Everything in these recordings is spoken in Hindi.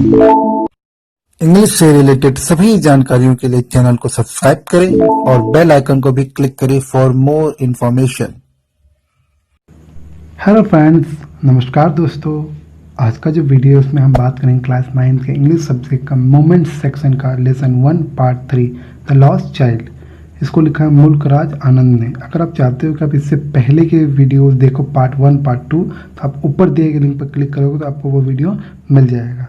इंग्लिश से रिलेटेड सभी जानकारियों के लिए चैनल को सब्सक्राइब करें और बेल आइकन को भी क्लिक करें for more information. Hello friends, नमस्कार दोस्तों। आज का जो वीडियो है उसमें हम बात करेंगे क्लास 9 के इंग्लिश सब्जेक्ट का मोमेंट सेक्शन का lesson 1 part 3 the lost child. इसको लिखा है मुल्क राज आनंद ने। अगर आप चाहते हो कि आप इससे पहले के वीडियोस देखो पार्ट 1 पार्ट 2 तो आप ऊपर दिए गए लिंक पर क्लिक करोगे तो आपको वो वीडियो मिल जाएगा।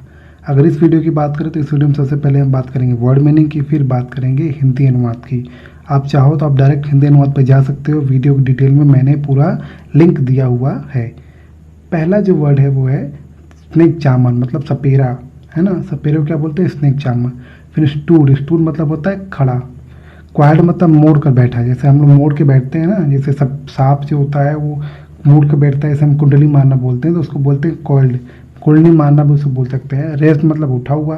अगर इस वीडियो की बात करें तो इस वीडियो में सबसे पहले हम बात करेंगे वर्ड मीनिंग की, फिर बात करेंगे हिंदी अनुवाद की। आप चाहो तो आप डायरेक्ट हिंदी अनुवाद पर जा सकते हो। वीडियो की डिटेल में मैंने पूरा लिंक दिया हुआ है। पहला जो वर्ड है वो है स्नेक चामर, मतलब सपेरा, है ना। सपेरे को क्या बोलते हैं? स्नेक चामर। फिर स्टूड, स्टूड मतलब होता है खड़ा। क्वाइड मतलब मोड़ कर बैठा, जैसे हम लोग मोड़ के बैठते हैं ना, जैसे सब सांप जो होता है वो मोड़ के बैठता है, जैसे हम कुंडली मारना बोलते हैं तो उसको बोलते हैं कॉइल्ड। कुंडली मारना भी उसको बोल सकते हैं। रेस्ट मतलब उठा हुआ।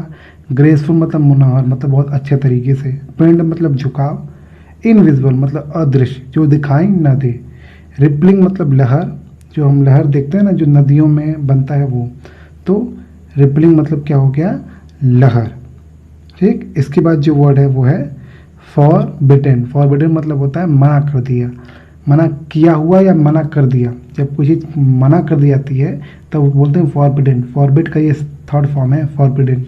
ग्रेसफुल मतलब मुनहर, मतलब बहुत अच्छे तरीके से। पेंड मतलब झुकाव। इनविजिबल मतलब अदृश्य, जो दिखाई न दे। रिपलिंग मतलब लहर, जो हम लहर देखते हैं ना जो नदियों में बनता है वो। तो रिपलिंग मतलब क्या हो गया? लहर। ठीक। इसके बाद जो वर्ड है वो है फॉरबिडन। फॉरबिडन मतलब होता है मना कर दिया, मना किया हुआ या मना कर दिया। जब कोई चीज़ मना कर दी जाती है तब वो बोलते हैं फॉरबिडन। फॉरबिड का ये थर्ड फॉर्म है फॉरबिडन।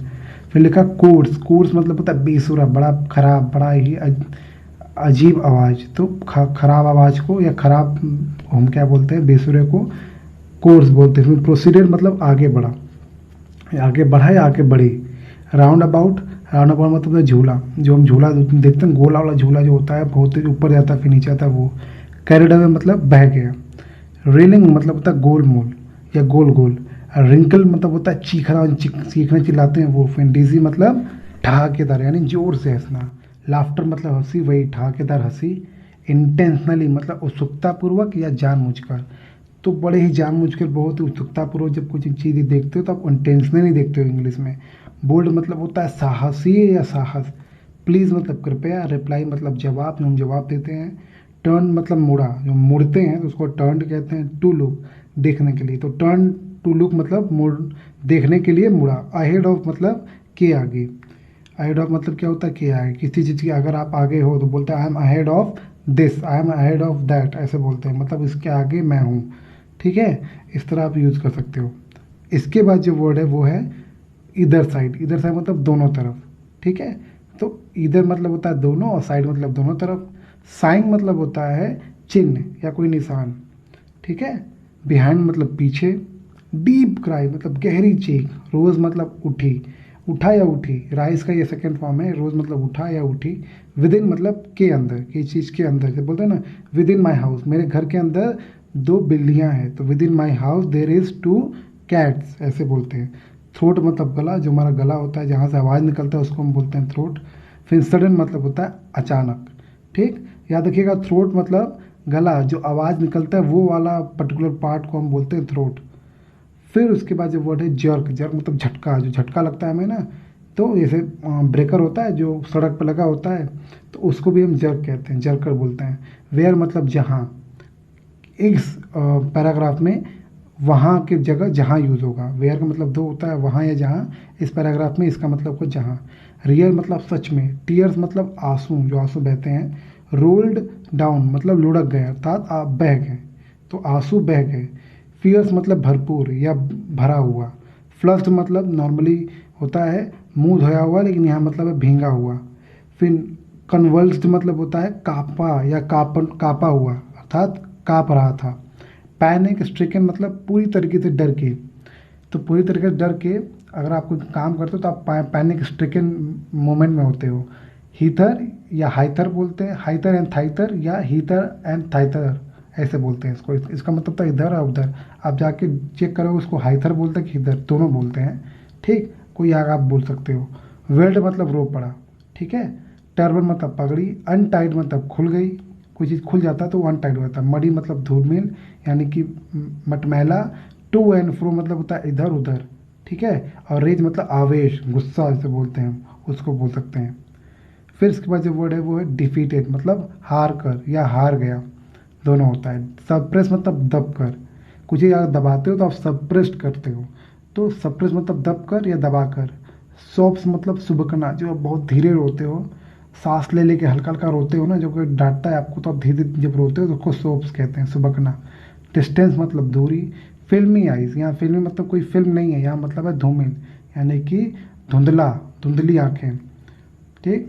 फिर लिखा कोर्स। कोर्स मतलब होता है बेसुरा, बड़ा खराब, बड़ा ही अजीब आवाज़। तो खराब आवाज़ को या खराब हम क्या बोलते हैं? बेसुरे को कोर्स बोलते हैं। फिर प्रोसीडर मतलब आगे बढ़ा, आगे बढ़ा या आगे बढ़ी। राउंड अबाउट, राउंड अबाउट मतलब झूला, जो हम झूला देखते हैं गोला वाला झूला जो होता है, बहुत ऊपर जाता है फिर नीचे आता है वो। कैरिड अवे मतलब बह गया। रेलिंग मतलब होता है गोल मोल या गोल गोल। रिंकल मतलब होता है चीखना, चीखना चिल्लाते हैं वो। फिर डिजी मतलब ठहाकेदार यानी जोर से हंसना। लाफ्टर मतलब हंसी, वही ठहाकेदार हंसी। इंटेंशनली मतलब उत्सुकतापूर्वक या जानबूझकर। तो बड़े ही जानबूझकर, बहुत उत्सुकतापूर्वक जब कुछ चीज़ देखते हो तो आप इंटेंशनली देखते हो इंग्लिश में। बोल्ड मतलब होता है साहसी या साहस। प्लीज़ मतलब कृपया। रिप्लाई मतलब जवाब, जो हम जवाब देते हैं। टर्न मतलब मुड़ा, जो मुड़ते हैं तो उसको टर्न कहते हैं। टू लुक देखने के लिए, तो टर्न टू लुक मतलब मुड़, देखने के लिए मुड़ा। अहेड ऑफ मतलब के आगे। अहेड ऑफ मतलब क्या होता है? के आगे। किसी चीज़ के अगर आप आगे हो तो बोलते हैं I am ahead of this, I am ahead of that, ऐसे बोलते हैं, मतलब इसके आगे मैं हूँ। ठीक है, इस तरह आप यूज़ कर सकते हो। इसके बाद जो वर्ड है वो है इधर साइड। इधर साइड मतलब दोनों तरफ। ठीक है, तो इधर मतलब होता है दोनों और साइड मतलब दोनों तरफ। साइन मतलब होता है चिन्ह या कोई निशान। ठीक है, बिहाइंड मतलब पीछे। डीप क्राई मतलब गहरी चीख। रोज़ मतलब उठी, उठा या उठी। राइस का ये सेकेंड फॉर्म है। रोज़ मतलब उठा या उठी। विद इन मतलब के अंदर, किसी चीज़ के अंदर। जब बोलते हैं ना विद इन माई हाउस, मेरे घर के अंदर 2 बिल्लियाँ हैं, तो with in my house there is 2 cats, ऐसे बोलते हैं। थ्रोट मतलब गला, जो हमारा गला होता है जहाँ से आवाज़ निकलता है उसको हम बोलते हैं थ्रोट। फिर सडन मतलब होता है अचानक। ठीक, याद रखिएगा थ्रोट मतलब गला, जो आवाज़ निकलता है वो वाला पर्टिकुलर पार्ट को हम बोलते हैं थ्रोट। फिर उसके बाद जो वर्ड है जर्क। जर्क मतलब झटका, जो झटका लगता है हमें ना, तो जैसे ब्रेकर होता है जो सड़क पर लगा होता है, तो उसको भी हम जर्क कहते हैं, जर्कर बोलते हैं। वेयर मतलब जहाँ। इस पैराग्राफ में वहाँ की जगह जहाँ यूज़ होगा। वेयर का मतलब दो होता है, वहाँ या जहाँ। इस पैराग्राफ में इसका मतलब को जहाँ। रियल मतलब सच में। टीयर्स मतलब आंसू, जो आंसू बहते हैं। रोल्ड डाउन मतलब लुढ़क गए, अर्थात आप बह गए, तो आंसू बह गए। फियर्स मतलब भरपूर या भरा हुआ। फ्लश्ड मतलब नॉर्मली होता है मुंह धोया हुआ, लेकिन यहाँ मतलब है भींगा हुआ। फिर कन्वल्स्ड मतलब होता है कापा या कापा हुआ, अर्थात काँप रहा था। पैनिक स्ट्रिकन मतलब पूरी तरीके से डर के। तो पूरी तरीके से डर के अगर आप कोई काम करते हो तो आप पैनिक स्ट्रिकन मोमेंट में होते हो। हीथर या हाइथर बोलते हैं, हाइथर एंड थाइथर या हीथर एंड थाइथर ऐसे बोलते हैं इसको। इसका मतलब था इधर और उधर। आप जाके चेक करोगे उसको हाइथर बोलते हैं कि इधर, दोनों बोलते हैं। ठीक, कोई आगे आप बोल सकते हो। वेल्ड मतलब रो पड़ा। ठीक है, टर्बन मतलब पगड़ी। अनटाइड मतलब खुल गई, कोई चीज़ खुल जाता है तो वो अनटाइड होता है। मडी मतलब धूलमिल यानी कि मटमैला। टू एंड फ्रो मतलब होता है इधर उधर। ठीक है, और रेज मतलब आवेश, गुस्सा जैसे बोलते हैं हम, उसको बोल सकते हैं। फिर इसके बाद जो वर्ड है वो है डिफीटेड, मतलब हार कर या हार गया, दोनों होता है। सप्रेस मतलब दब कर, कुछ चीज़ अगर दबाते हो तो आप सप्रेस्ड करते हो। तो सप्रेस मतलब दब कर या दबा कर। सोप्स मतलब सुबकना, जो आप बहुत धीरे रोते हो, सांस ले लेके हल्का हल्का रोते हो ना, जो कोई डांटता है आपको तो आप धीरे धीरे जब रोते हो तो उसको सोप्स कहते हैं, सुबकना। डिस्टेंस मतलब दूरी। फिल्मी आइज, यहाँ फिल्मी मतलब कोई फिल्म नहीं है, यहाँ मतलब है धूमिल, यानी कि धुंधला, धुंधली आंखें। ठीक।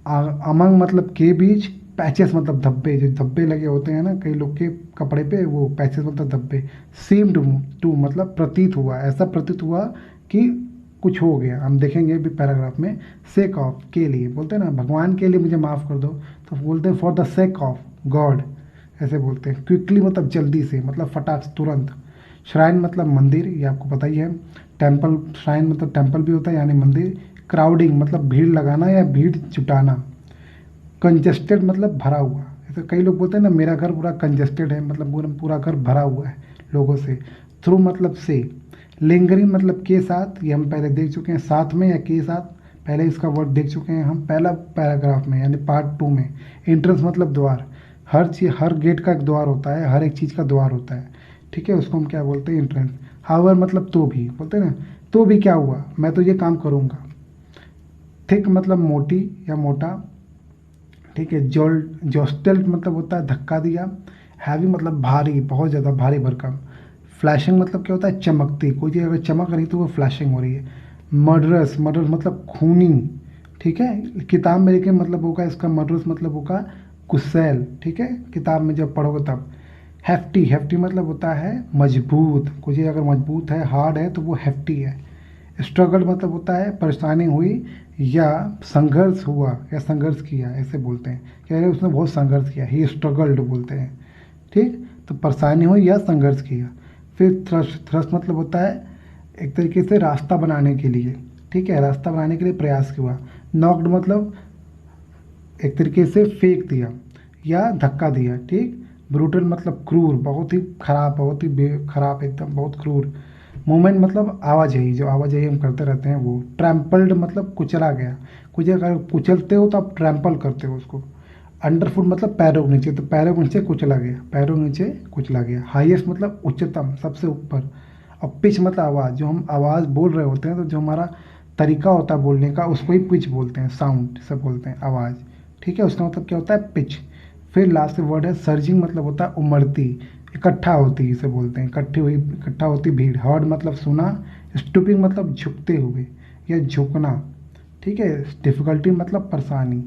अमंग मतलब के बीच। पैचेस मतलब धब्बे, जो धब्बे लगे होते हैं ना कई लोग के कपड़े पे, वो पैचेस मतलब धब्बे। सीम्ड टू मतलब प्रतीत हुआ, ऐसा प्रतीत हुआ कि कुछ हो गया। हम देखेंगे भी पैराग्राफ में। सेक ऑफ, के लिए बोलते हैं ना, भगवान के लिए मुझे माफ़ कर दो, तो बोलते हैं for the sake of God, ऐसे बोलते हैं। क्विकली मतलब जल्दी से, मतलब फटाक से, तुरंत। श्राइन मतलब मंदिर, ये आपको पता ही है। टेम्पल, श्राइन मतलब टेम्पल भी होता है यानी मंदिर। क्राउडिंग मतलब भीड़ लगाना या भीड़ जुटाना। कंजेस्टेड मतलब भरा हुआ, जैसे कई लोग बोलते हैं ना मेरा घर पूरा कंजेस्टेड है, मतलब पूरा पूरा घर भरा हुआ है लोगों से। थ्रू मतलब से। लिंगरिंग मतलब के साथ, ये हम पहले देख चुके हैं, साथ में या के साथ, पहले इसका वर्ड देख चुके हैं हम पहला पैराग्राफ में यानी पार्ट 2 में। एंट्रेंस मतलब द्वार। हर चीज, हर गेट का एक द्वार होता है, हर एक चीज़ का द्वार होता है, ठीक है, उसको हम क्या बोलते हैं, एंट्रेंस। हावर मतलब तो भी, बोलते हैं ना तो भी क्या हुआ, मैं तो ये काम करूँगा। थिक मतलब मोटी या मोटा, ठीक है। जोस्टेल्ट मतलब होता है धक्का दिया। हैवी मतलब भारी, बहुत ज़्यादा भारी भरकम। फ्लैशिंग मतलब क्या होता है, चमकती, कोई चीज़ अगर चमक रही तो वो फ्लैशिंग हो रही है। मर्डरस, मर्डर मतलब खूनी, ठीक है। किताब में लिखे मतलब होगा इसका, मर्डरस मतलब होगा गुस्सैल, ठीक है, किताब में जब पढ़ोगे तब। हेफ्टी, हेफ्टी मतलब होता है मजबूत, कोई चीज़ अगर मजबूत है, हार्ड है तो वो हेफ्टी है। स्ट्रगल मतलब होता है परेशानी हुई या संघर्ष हुआ या संघर्ष किया, ऐसे बोलते हैं कि अरे उसने बहुत संघर्ष किया, ही स्ट्रगल्ड बोलते हैं, ठीक। तो परेशानी हुई या संघर्ष किया। फिर थ्रस्ट, थ्रस्ट मतलब होता है एक तरीके से रास्ता बनाने के लिए, ठीक है, रास्ता बनाने के लिए प्रयास हुआ। नॉक्ड मतलब एक तरीके से फेंक दिया या धक्का दिया, ठीक। ब्रूटल मतलब क्रूर, बहुत ही खराब, बहुत ही खराब, एकदम बहुत क्रूर। मूवमेंट मतलब आवाजाही, जो आवाजाही हम करते रहते हैं वो। ट्रैम्पल्ड मतलब कुचला गया, कुछ अगर कुचलते हो तो आप ट्रैम्पल करते हो उसको। अंडरफुट मतलब पैरों के नीचे, तो पैरों के नीचे कुचला गया, पैरों के नीचे कुचला गया। हाईएस्ट मतलब उच्चतम, सबसे ऊपर। और पिच मतलब आवाज़, जो हम आवाज़ बोल रहे होते हैं तो जो हमारा तरीका होता है बोलने का उसको ही पिच बोलते हैं, साउंड से बोलते हैं, आवाज़, ठीक है, उसका मतलब क्या होता है, पिच। फिर लास्ट वर्ड है सर्जिंग, मतलब होता है उमड़ती, इकट्ठा होती, इसे बोलते हैं इकट्ठा होती भीड़। हर्ड मतलब सुना। स्टूपिंग मतलब झुकते हुए या झुकना, ठीक है। डिफ़िकल्टी मतलब परेशानी,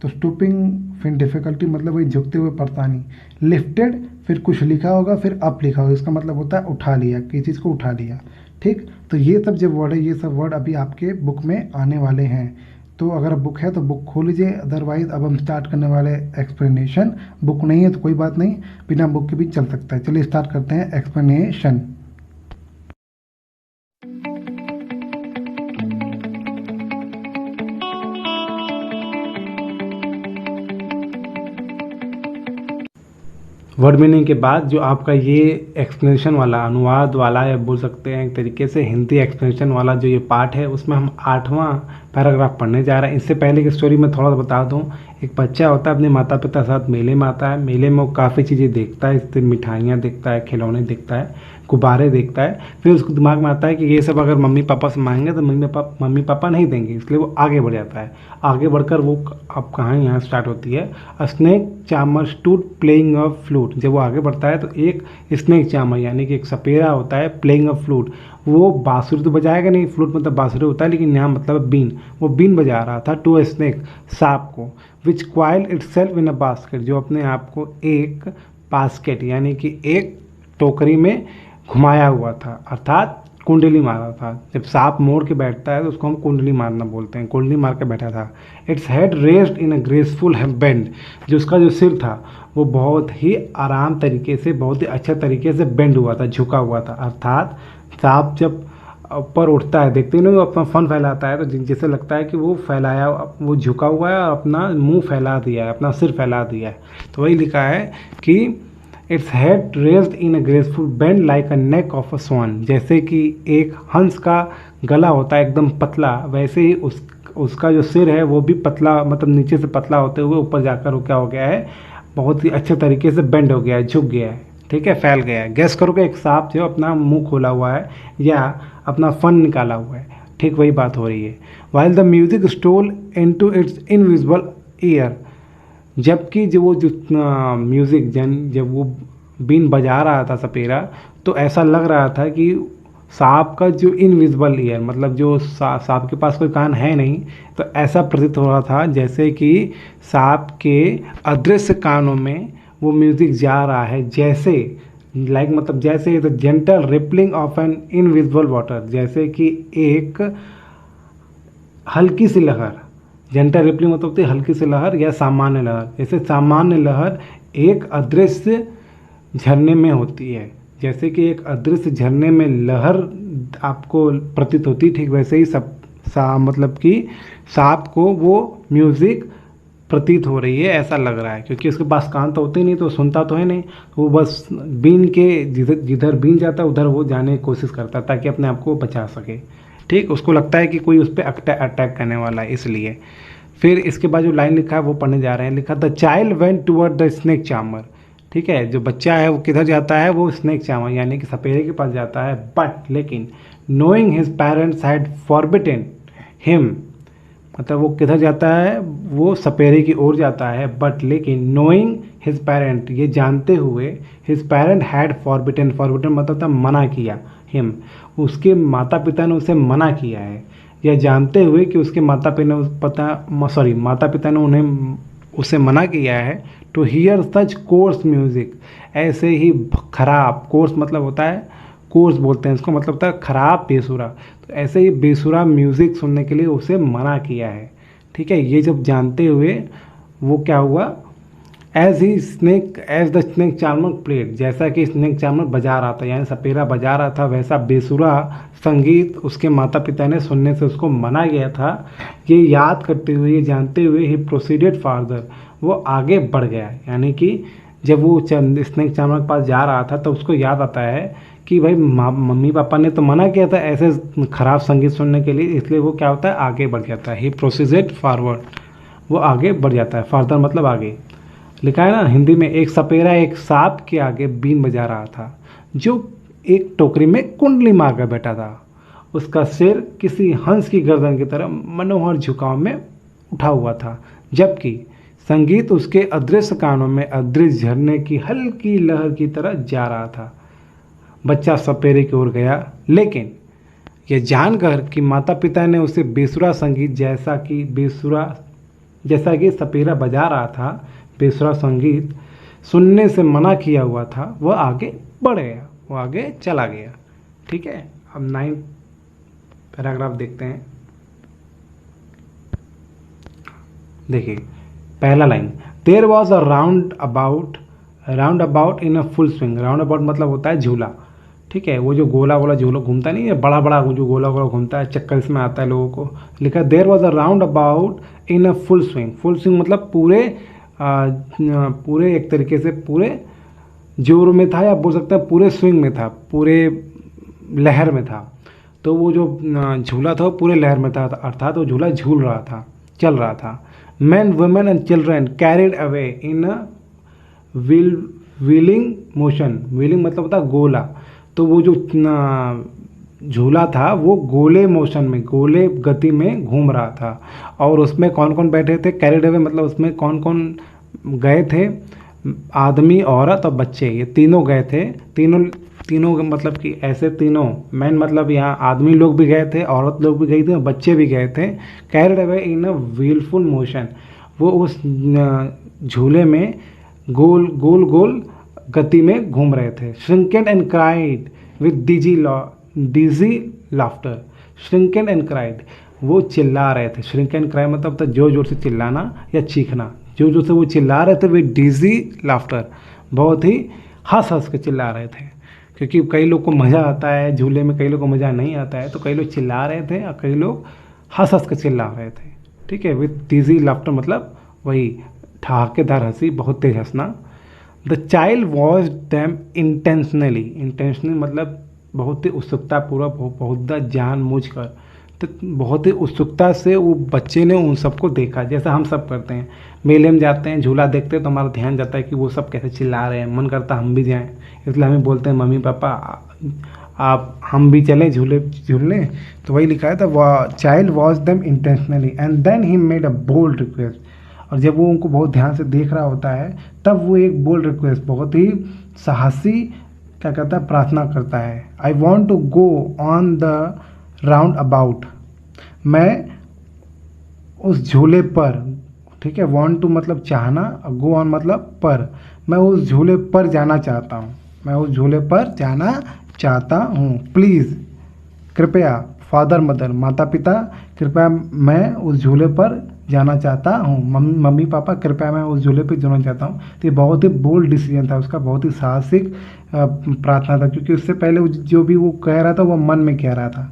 तो स्टूपिंग फिर डिफ़िकल्टी मतलब वही झुकते हुए परेशानी। लिफ्टेड, फिर कुछ लिखा होगा फिर अप लिखा होगा, इसका मतलब होता है उठा लिया, किसी चीज़ को उठा लिया, ठीक। तो ये सब जो वर्ड है, ये सब वर्ड अभी आपके बुक में आने वाले हैं। तो अगर बुक है तो बुक खोल लीजिए, अदरवाइज अब हम स्टार्ट करने वाले एक्सप्लेनेशन। बुक नहीं है तो कोई बात नहीं, बिना बुक के भी चल सकता है। चलिए स्टार्ट करते हैं एक्सप्लेनेशन। वर्ड मीनिंग के बाद जो आपका ये एक्सप्लेनेशन वाला, अनुवाद वाला, या बोल सकते हैं एक तरीके से हिंदी एक्सप्लेनेशन वाला जो ये पार्ट है, उसमें हम 8वां पैराग्राफ पढ़ने जा रहे हैं। इससे पहले की स्टोरी में थोड़ा बता दूं। एक बच्चा होता है, अपने माता पिता साथ मेले में आता है। मेले में वो काफ़ी चीज़ें देखता है, इससे मिठाइयाँ देखता है, खिलौने देखता है, गुब्बारे देखता है। फिर उसको दिमाग में आता है कि ये सब अगर मम्मी पापा से मांगेंगे तो मम्मी पापा नहीं देंगे, इसलिए वो आगे बढ़ जाता है। आगे बढ़कर वो अब कहानी यहाँ स्टार्ट होती है। A snake charmer stood playing a flute. जब वो आगे बढ़ता है तो एक स्नेक चामर यानी कि एक सपेरा होता है, प्लेइंग अ फ्लूट। वो बांसुरी तो बजाएगा नहीं, फ्लूट मतलब बांसुरी होता है, लेकिन यहाँ मतलब बीन, वो बीन बजा रहा था टू ए स्नेक, सांप को। Which coil itself in a basket, जो अपने आप को एक बास्केट यानी कि एक टोकरी में घुमाया हुआ था, अर्थात कुंडली मारा था। जब सांप मोड़ के बैठता है तो उसको हम कुंडली मारना बोलते हैं, कुंडली मार के बैठा था। Its head raised in a graceful bend, जो उसका जो सिर था वो बहुत ही आराम तरीके से, बहुत ही अच्छा तरीके से बेंड हुआ था, झुका हुआ था। अर्थात सांप जब ऊपर उठता है, देखते ही ना, वो अपना फन फैलाता है, तो जैसे लगता है कि वो फैलाया, वो झुका हुआ है और अपना मुंह फैला दिया है, अपना सिर फैला दिया है। तो वही लिखा है कि its head raised in a graceful bend like a neck of a swan, जैसे कि एक हंस का गला होता है एकदम पतला, वैसे ही उसका जो सिर है वो भी पतला, मतलब नीचे से पतला होते हुए ऊपर जाकर वो क्या हो गया है, बहुत ही अच्छे तरीके से बेंड हो गया है, झुक गया है, ठीक है, फैल गया है। गैस करो कि एक सांप जो अपना मुंह खोला हुआ है या अपना फन निकाला हुआ है। ठीक वही बात हो रही है। While the music stole into its invisible ear, जबकि जो वो जो म्यूजिक जब वो बीन बजा रहा था सपेरा, तो ऐसा लग रहा था कि सांप का जो इनविजिबल ईयर, मतलब जो सांप के पास कोई कान है नहीं, तो ऐसा प्रतीत हो रहा था जैसे कि सांप के अदृश्य कानों में वो म्यूजिक जा रहा है, जैसे मतलब जैसे the gentle rippling of an invisible water, जैसे कि एक हल्की सी लहर, जेंटल रिपलिंग मतलब होती है हल्की सी लहर या सामान्य लहर, जैसे सामान्य लहर एक अदृश्य झरने में होती है, जैसे कि एक अदृश्य झरने में लहर आपको प्रतीत होती, ठीक वैसे ही मतलब कि सांप को वो म्यूजिक प्रतीत हो रही है, ऐसा लग रहा है। क्योंकि उसके पास कान तो होते ही नहीं, तो सुनता तो है नहीं, वो बस बीन के जिधर बीन जाता है उधर वो जाने की कोशिश करता है ताकि अपने आप को बचा सके। ठीक, उसको लगता है कि कोई उस पर अटैक करने वाला है, इसलिए। फिर इसके बाद जो लाइन लिखा है वो पढ़ने जा रहे हैं। लिखा the child went toward the snake charmer. ठीक है, जो बच्चा है वो किधर जाता है, वो स्नेक चार्मर यानी कि सपेरे के पास जाता है। बट लेकिन knowing his parents had forbidden him, मतलब वो किधर जाता है, वो सपेरे की ओर जाता है। बट लेकिन नोइंग हिज पेरेंट, ये जानते हुए, हिज पेरेंट हैड फॉरबिडन मतलब था मना किया, हिम, उसके माता पिता ने उसे मना किया है, या जानते हुए कि उसके माता पिता ने उन्हें उसे मना किया है to hear such coarse music, ऐसे ही खराब, कोर्स मतलब होता है, कोर्स बोलते हैं इसको, मतलब होता है खराब, बेसुरा, तो ऐसे ही बेसुरा म्यूजिक सुनने के लिए उसे मना किया है। ठीक है, ये जब जानते हुए वो क्या हुआ, as the snake charmer played, जैसा कि स्नेक चार्मर बजा रहा था, यानी सपेरा बजा रहा था, वैसा बेसुरा संगीत उसके माता पिता ने सुनने से उसको मना गया था। ये याद करते हुए, ये जानते हुए, ही प्रोसीडेड फार्दर, वो आगे बढ़ गया। यानी कि जब वो स्नेक चार्मर के पास जा रहा था तो उसको याद आता है कि भाई मम्मी पापा ने तो मना किया था ऐसे खराब संगीत सुनने के लिए, इसलिए वो क्या होता है, आगे बढ़ जाता है। ही प्रोसीडेड फॉरवर्ड, वो आगे बढ़ जाता है। फार्दर मतलब आगे। लिखा है ना हिंदी में, एक सपेरा एक सांप के आगे बीन बजा रहा था जो एक टोकरी में कुंडली मारकर बैठा था। उसका सिर किसी हंस की गर्दन की तरह मनोहर झुकाव में उठा हुआ था, जबकि संगीत उसके अदृश्य कानों में अदृश्य झरने की हल्की लहर की तरह जा रहा था। बच्चा सपेरे की ओर गया, लेकिन यह जानकर कि माता पिता ने उसे बेसुरा संगीत, जैसा कि सपेरा बजा रहा था, बेसुरा संगीत सुनने से मना किया हुआ था, वह आगे बढ़ गया, वो आगे चला गया। ठीक है, अब 9 पैराग्राफ देखते हैं। देखिए पहला line, there was a roundabout in a full swing. Roundabout मतलब होता है झूला। ठीक है, वो जो गोला झूला घूमता नहीं है, बड़ा बड़ा जो गोला घूमता है, चक्कर इसमें आता है लोगों को। लिखा there was a roundabout in a full swing. Full swing मतलब पूरे एक तरीके से पूरे जोर में था, या बोल सकते हैं पूरे स्विंग में था, पूरे लहर में था। तो वो जो झूला था वो पूरे लहर में था, अर्थात वो झूला झूल रहा था, चल रहा था। Men, women and children carried away in a wheeling motion। Wheeling मतलब होता है गोला। तो वो जो झूला था वो गोले मोशन में, गोले गति में घूम रहा था। और उसमें कौन कौन बैठे थे, कैरिड अवे मतलब उसमें कौन कौन गए थे, आदमी, औरत और बच्चे, ये तीनों गए थे। तीनों मतलब कि ऐसे तीनों, मैन मतलब यहाँ आदमी लोग भी गए थे, औरत लोग भी गई थी और बच्चे भी गए थे। Carried away in a wheelful motion, वो उस झूले में गोल गोल गति में घूम रहे थे। Shrieked and cried with dizzy laughter. Shrieked and cried, वो चिल्ला रहे थे। श्रिंक एंड क्राई मतलब तो जोर जोर से चिल्लाना या चीखना। जोर जोर से वो चिल्ला रहे थे विद डिजी लाफ्टर, बहुत ही हंस के चिल्ला रहे थे। क्योंकि कई लोग को मज़ा आता है झूले में, कई लोग को मज़ा नहीं आता है, तो कई लोग चिल्ला रहे थे और कई लोग हंस के चिल्ला रहे थे। ठीक है, विद डिजी लाफ्टर मतलब वही ठहाकेदार हंसी, बहुत तेज हंसना। The child watch them intentionally मतलब बहुत ही उत्सुकतापूर्वक, बहुत जानबूझकर, तो बहुत ही उत्सुकता से वो बच्चे ने उन सबको देखा, जैसा हम सब करते हैं। मेले में जाते हैं, झूला देखते हैं तो हमारा ध्यान जाता है कि वो सब कैसे चिल्ला रहे हैं, मन करता हम भी जाएं। इसलिए हमें बोलते हैं मम्मी पापा आप हम भी चलें झूले झूलने, तो वही लिखा है था child watch them intentionally and then he made a bold request. और जब वो उनको बहुत ध्यान से देख रहा होता है तब वो एक बोल्ड रिक्वेस्ट, बहुत ही साहसी क्या कहता है, प्रार्थना करता है। I want to go on the roundabout, मैं उस झूले पर, ठीक है, वॉन्ट टू मतलब चाहना, गो ऑन मतलब पर, मैं उस झूले पर जाना चाहता हूँ, मैं उस झूले पर जाना चाहता हूँ। प्लीज़, कृपया, फादर मदर माता पिता, कृपया मैं उस झूले पर जाना चाहता हूँ, मम्मी पापा कृपया मैं उस झूले पर जाना चाहता हूँ। तो ये बहुत ही बोल्ड डिसीजन था उसका, बहुत ही साहसिक प्रार्थना था, क्योंकि उससे पहले जो भी वो कह रहा था वो मन में कह रहा था,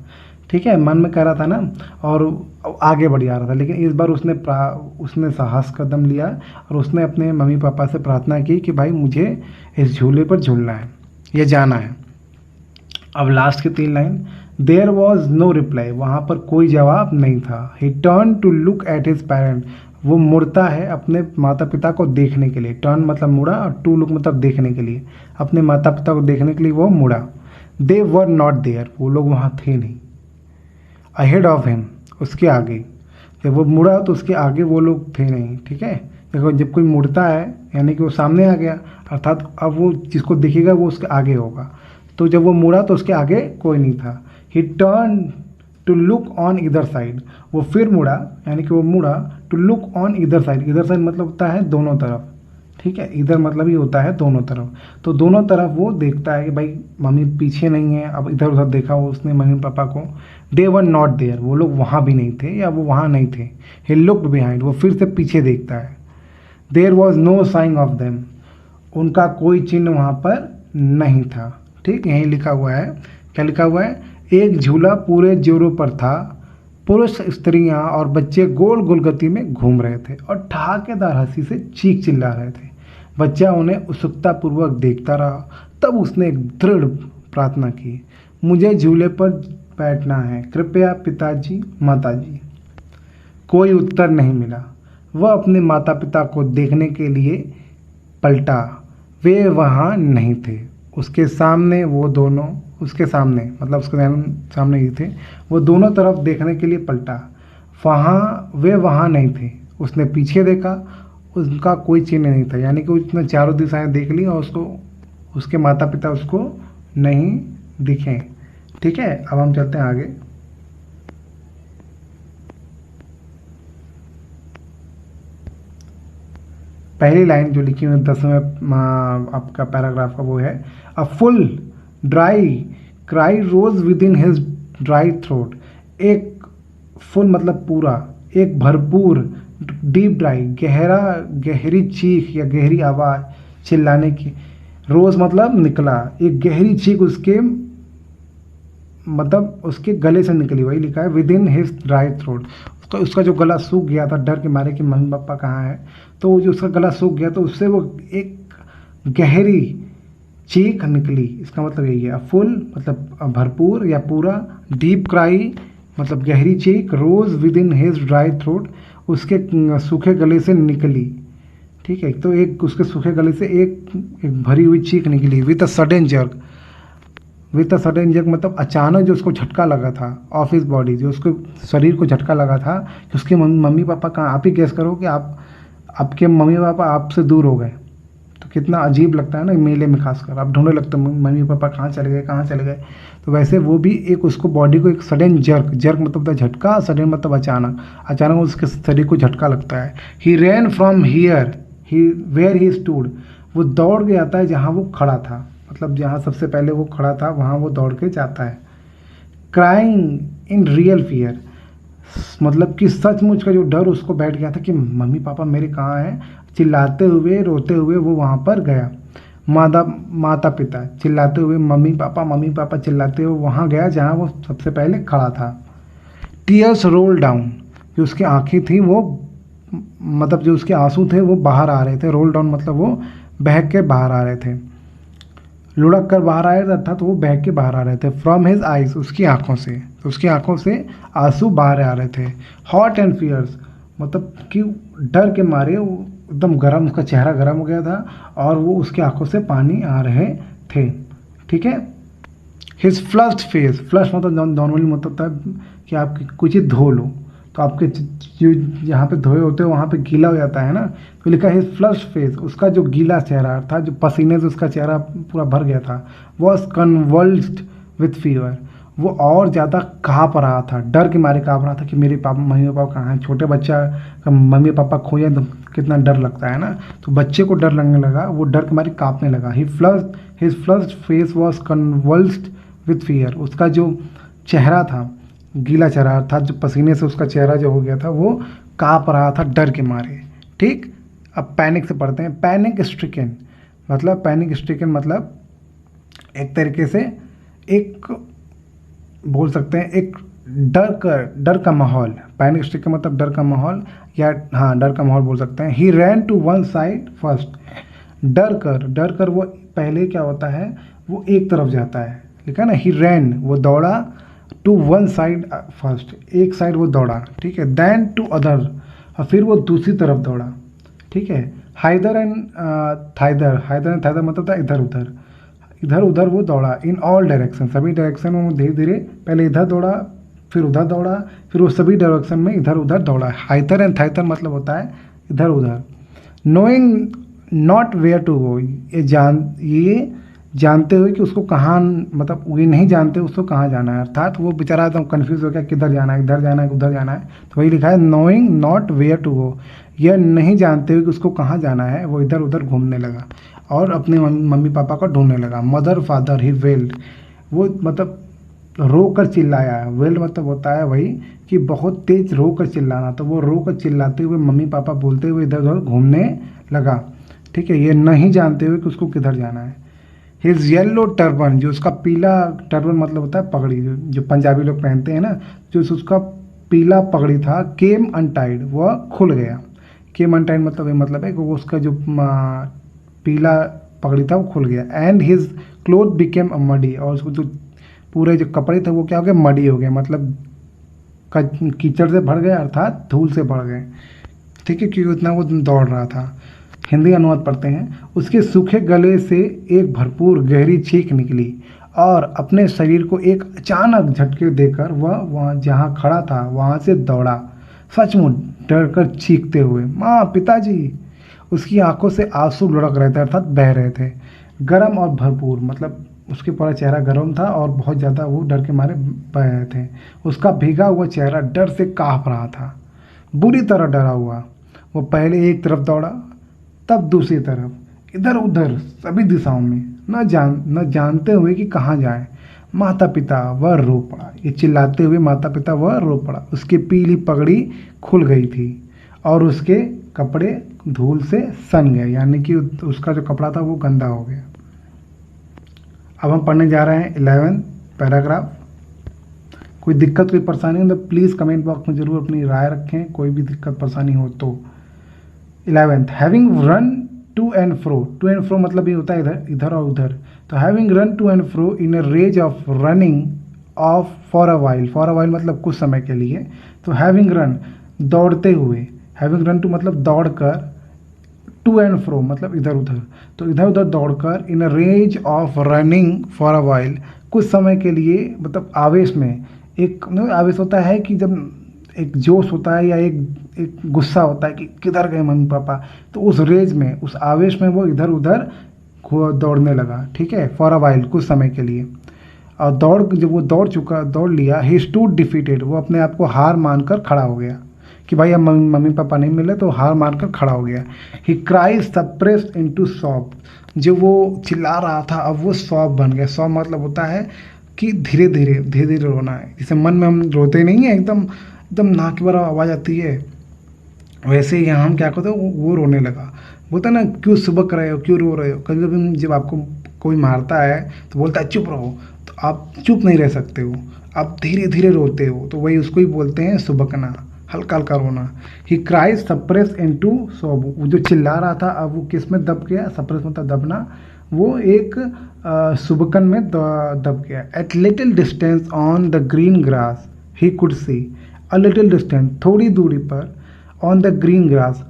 ठीक है, मन में कह रहा था ना, और आगे बढ़ जा रहा था। लेकिन इस बार उसने साहस कदम लिया और उसने अपने मम्मी पापा से प्रार्थना की कि भाई मुझे इस झूले पर झूलना है, ये जाना है। अब लास्ट की 3 line, there was no reply, वहाँ पर कोई जवाब नहीं था। He turn to look at his parent, वो मुड़ता है अपने माता पिता को देखने के लिए, टर्न मतलब मुड़ा और टू लुक मतलब देखने के लिए, अपने माता पिता को देखने के लिए वो मुड़ा। दे वर नॉट देयर, वो लोग वहाँ थे नहीं। अहेड ऑफ हिम, उसके आगे, जब वो मुड़ा तो उसके आगे वो लोग थे नहीं, ठीक है। देखो जब कोई मुड़ता है यानी कि वो सामने आ गया, अर्थात अब वो जिसको दिखेगा वो उसके आगे होगा, तो जब वो मुड़ा तो उसके आगे कोई नहीं था। He turn to look on इधर साइड, वो फिर मुड़ा यानी कि वो मुड़ा टू लुक ऑन इधर साइड, इधर साइड मतलब होता है दोनों तरफ, ठीक है, इधर मतलब ही होता है दोनों तरफ। तो दोनों तरफ वो देखता है कि भाई मम्मी पीछे नहीं है, अब इधर उधर देखा वो उसने मम्मी पापा को। दे वर नॉट देयर, वो लोग वहाँ भी नहीं थे या वो वहाँ नहीं थे। ही लुक्ड बिहाइंड, वो फिर से पीछे देखता है। There was no sign of them, उनका कोई चिन्ह वहाँ पर नहीं था, ठीक, यहीं लिखा हुआ है। क्या लिखा हुआ है, एक झूला पूरे जोरों पर था, पुरुष स्त्रियां और बच्चे गोल गोल गति में घूम रहे थे और ठहाकेदार हंसी से चीख चिल्ला रहे थे। बच्चा उन्हें उत्सुकतापूर्वक देखता रहा, तब उसने एक दृढ़ प्रार्थना की, मुझे झूले पर बैठना है, कृपया पिताजी माताजी। कोई उत्तर नहीं मिला। वह अपने माता पिता को देखने के लिए पलटा, वे वहाँ नहीं थे। उसके सामने वो दोनों, उसके सामने मतलब उसके सामने ही थे, वो दोनों तरफ देखने के लिए पलटा, वे वहाँ नहीं थे। उसने पीछे देखा, उनका कोई चिन्ह नहीं था, यानी कि उसने चारों दिशाएं देख ली और उसके माता पिता उसको नहीं दिखे, ठीक है। अब हम चलते हैं आगे। पहली लाइन जो लिखी हुई 10वें आपका पैराग्राफ का वो है, a full dry cry rose within his dry throat, एक फुल मतलब पूरा, एक भरपूर, डीप ड्राई गहरी चीख या गहरी आवाज़, चिल्लाने की, रोज मतलब निकला, एक गहरी चीख उसके मतलब उसके गले से निकली, वही लिखा है with in his dry throat. उसका जो गला सूख गया था डर के मारे कि मम्मी पापा कहाँ है, तो वो जो उसका गला सूख गया तो उससे वो एक गहरी चीख निकली, इसका मतलब यही है। फुल मतलब भरपूर या पूरा, डीप क्राई मतलब गहरी चीख, rose within his dry throat, उसके सूखे गले से निकली, ठीक है। तो एक उसके सूखे गले से एक भरी हुई चीख निकली, with a sudden jerk, with a sudden jerk मतलब अचानक जो उसको झटका लगा था ऑफ हिज बॉडी, जो उसको शरीर को झटका लगा था कि उसके मम्मी पापा कहाँ। आप ही गेस करो कि आपके मम्मी पापा आपसे दूर हो गए तो कितना अजीब लगता है ना, मेले में खासकर आप ढूंढने लगते हैं मम्मी पापा कहाँ चले गए। तो वैसे वो भी एक उसको बॉडी को एक सडन जर्क मतलब झटका, सडन मतलब अचानक उसके शरीर को झटका लगता है। He ran from here where he stood, वो दौड़ के आता है जहाँ वो खड़ा था, मतलब जहाँ सबसे पहले वो खड़ा था वहाँ वो दौड़ के जाता है। क्राइंग इन रियल फियर, मतलब कि सचमुच का जो डर उसको बैठ गया था कि मम्मी पापा मेरे कहाँ हैं, चिल्लाते हुए रोते हुए वो वहाँ पर गया। माता पिता चिल्लाते हुए मम्मी पापा चिल्लाते हुए वहाँ गया जहाँ वो सबसे पहले खड़ा था। टीयर्स रोल डाउन, जो उसकी आँखें थी वो मतलब जो उसके आंसू थे वो बाहर आ रहे थे, रोल डाउन मतलब वो बहक के बाहर आ रहे थे, लुढ़क कर बाहर आए था तो वो बहक के बाहर आ रहे थे। फ्रॉम हिज आइज, उसकी आंखों से, तो उसकी आंखों से आंसू बाहर आ रहे थे। हॉट एंड फियर्स मतलब कि डर के मारे एकदम गर्म, उसका चेहरा गर्म हो गया था और वो उसकी आंखों से पानी आ रहे थे, ठीक है। हिज फ्लश्ड फेस, फ्लश मतलब नॉर्मली मतलब होता है कि आप कोई चीज़ धो लो तो आपके जो जहाँ पे धोए होते हैं वहाँ पे गीला हो जाता है ना, तो लिखा है हिज फ्लश्ड फेस, उसका जो गीला चेहरा था, जो पसीने से उसका चेहरा पूरा भर गया था, वॉज कन्वल्स्ड विथ फीवर, वो और ज़्यादा काँप रहा था, डर के मारे काँप रहा था कि मेरे पापा मम्मी पापा कहाँ हैं। छोटे बच्चा का मम्मी पापा खो जाए तो कितना डर लगता है ना, तो बच्चे को डर लगने लगा, वो डर के मारे काँपने लगा। His flushed face was convulsed with fear, उसका जो चेहरा था, गीला चेहरा था, जो पसीने से उसका चेहरा जो हो गया था, वो काँप रहा था डर के मारे। ठीक, अब पैनिक से पढ़ते हैं। पैनिक स्ट्रिकन मतलब एक तरीके से एक बोल सकते हैं एक डर का माहौल। पैनिक स्ट्रिकन मतलब डर का माहौल, या हाँ डर का माहौल बोल सकते हैं। He ran to one side first, डर कर वो पहले क्या होता है, वो एक तरफ जाता है, लिखा है ना, ही रैन वो दौड़ा, टू वन साइड फर्स्ट एक साइड वो दौड़ा, ठीक है, देन टू अदर और फिर वो दूसरी तरफ दौड़ा, ठीक है। हाइदर एंड थाइदर मतलब था इधर उधर वो दौड़ा, इन ऑल डायरेक्शन सभी डायरेक्शन में वो धीरे धीरे पहले इधर दौड़ा, फिर उधर दौड़ा, फिर वो सभी डायरेक्शन में इधर उधर दौड़ा। हाइदर एंड थाइदर मतलब होता है इधर उधर। Knowing not where to go, ये जानते हुए कि उसको कहाँ, मतलब ये नहीं जानते उसको कहाँ जाना है, अर्थात वो बेचारा एकदम कन्फ्यूज हो गया किधर जाना है, इधर जाना है उधर जाना है, तो वही लिखा है knowing not where to go, यह नहीं जानते हुए कि उसको कहाँ जाना है, वो इधर उधर घूमने लगा और अपने मम्मी पापा को ढूंढने लगा। मदर फादर ही वेल्ड, वो मतलब रो कर चिल्लाया, वेल्ड मतलब होता है वही कि बहुत तेज रो कर चिल्लाना, तो वो रो कर चिल्लाते हुए मम्मी पापा बोलते हुए इधर उधर घूमने लगा, ठीक है, ये नहीं जानते हुए कि उसको किधर जाना है। हिज येलो टर्बन, जो उसका पीला टर्बन मतलब होता है पगड़ी, जो पंजाबी लोग पहनते हैं ना, जो उसका पीला पगड़ी था, केम अनटाइड, वह खुल गया। केम अनटाइड मतलब ये मतलब है कि वो उसका जो पीला पगड़ी था वो खुल गया। And his cloth became muddy, और उसको जो पूरे जो कपड़े थे वो क्या हो गए, मडी हो गए, मतलब कीचड़ से भर गए, अर्थात धूल से भर गए, ठीक है, क्योंकि उतना वो दौड़ रहा था। हिंदी अनुवाद पढ़ते हैं। उसके सूखे गले से एक भरपूर गहरी चीख निकली और अपने शरीर को एक अचानक झटके देकर वह वहाँ जहाँ खड़ा था वहाँ से दौड़ा, सचमुच डर कर चीखते हुए, माँ पिताजी। उसकी आंखों से आंसू लुढ़क रहे थे, अर्थात बह रहे थे। गर्म और भरपूर मतलब उसके पूरा चेहरा गर्म था और बहुत ज़्यादा वो डर के मारे बह रहे थे। उसका भीगा हुआ चेहरा डर से काँप रहा था, बुरी तरह डरा हुआ। वो पहले एक तरफ दौड़ा, तब दूसरी तरफ, इधर उधर सभी दिशाओं में, न जानते हुए कि कहाँ जाए। माता पिता वह रो पड़ा, ये चिल्लाते हुए माता पिता वह रो पड़ा। उसकी पीली पगड़ी खुल गई थी और उसके कपड़े धूल से सन गए, यानी कि उसका जो कपड़ा था वो गंदा हो गया। अब हम पढ़ने जा रहे हैं 11 पैराग्राफ। कोई दिक्कत कोई परेशानी हो तो प्लीज़ कमेंट बॉक्स में ज़रूर अपनी राय रखें, कोई भी दिक्कत परेशानी हो तो। 11th, having run to and fro मतलब ये होता है इधर और उधर, तो having run to and fro in a rage of running off for a while मतलब कुछ समय के लिए, तो हैविंग रन दौड़ते हुए, हैविंग रन टू मतलब दौड़ कर, टू एंड फ्रो मतलब इधर उधर, तो इधर उधर दौड़कर, in a rage of running for a while कुछ समय के लिए, मतलब आवेश में, एक आवेश होता है कि जब एक जोश होता है या एक गुस्सा होता है कि किधर गए मम्मी पापा, तो उस रेज में, उस आवेश में वो इधर उधर दौड़ने लगा, ठीक है, फॉर अ वाइल कुछ समय के लिए। और जब वो दौड़ लिया, ही स्टूड डिफीटेड, वो अपने आप को हार मानकर खड़ा हो गया कि भाई अब मम्मी पापा नहीं मिले, तो हार मानकर खड़ा हो गया। ही क्राइज सप्रेस्ड इनटू सॉब, जो वो चिल्ला रहा था अब वो सॉब बन गया। सॉब मतलब होता है कि धीरे धीरे रोना है, जैसे मन में हम रोते नहीं है एकदम नाक भर आवाज़ आती है, वैसे यहाँ हम क्या करते हैं, वो रोने लगा। बोलता ना, क्यों सुबक रहे हो, क्यों रो रहे हो। कभी कभी जब आपको कोई मारता है तो बोलता है चुप रहो, तो आप चुप नहीं रह सकते हो, आप धीरे धीरे रोते हो, तो वही उसको ही बोलते हैं सुबकना, हल्का हल्का रोना। ही क्राइज सप्रेस इनटू सॉब, वो जो चिल्ला रहा था अब वो किस में दब गया, सप्रेस मतलब दबना, वो एक सुबकन में दब गया। At little distance on the green grass he could see, a little distance थोड़ी दूरी पर, ऑन द ग्रीन ग्रास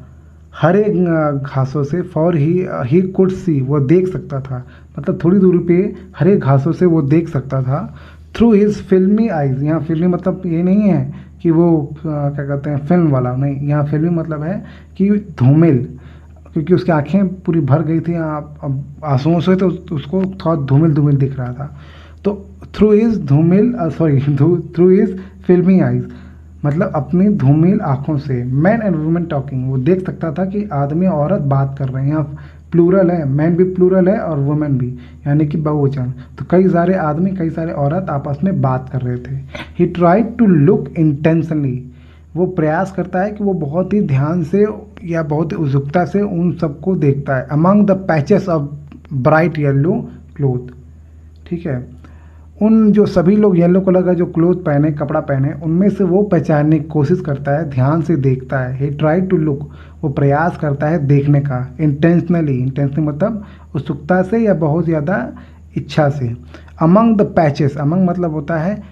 हरे घासों से, फॉर ही कुड सी, वो देख सकता था, मतलब थोड़ी दूरी पे हरे घासों से वो देख सकता था। थ्रू हिज फिल्मी आइज, यहाँ फिल्मी मतलब ये नहीं है कि वो क्या कहते हैं फिल्म वाला, नहीं, यहाँ फिल्मी मतलब है कि धूमिल, क्योंकि उसकी आंखें पूरी भर गई थी आंसुओं से, तो उसको थोड़ा धूमिल धूमिल दिख रहा था। तो थ्रू इज धूमिल, सॉरी, थ्रू इज फिल्मी आइज, मतलब अपनी धूमिल आंखों से, मैन एंड वुमेन टॉकिंग, वो देख सकता था कि आदमी और औरत बात कर रहे हैं। यहाँ प्लूरल है, मैन भी प्लूरल है और वुमेन भी, यानी कि बहुवचन। तो कई सारे आदमी, कई सारे औरत आपस में बात कर रहे थे। He tried to look intentionally, वो प्रयास करता है कि वो बहुत ही ध्यान से या बहुत ही उत्सुकता से उन सबको देखता है। Among the patches of bright yellow cloth, ठीक है, उन जो सभी लोग येलो कलर का जो क्लोथ पहने, कपड़ा पहने, उनमें से वो पहचानने की कोशिश करता है, ध्यान से देखता है। ही ट्राई टू लुक, वो प्रयास करता है देखने का, इंटेंशनली, इंटेंशनली मतलब उत्सुकता से या बहुत ज़्यादा इच्छा से। अमंग द पैचेस, अमंग मतलब होता है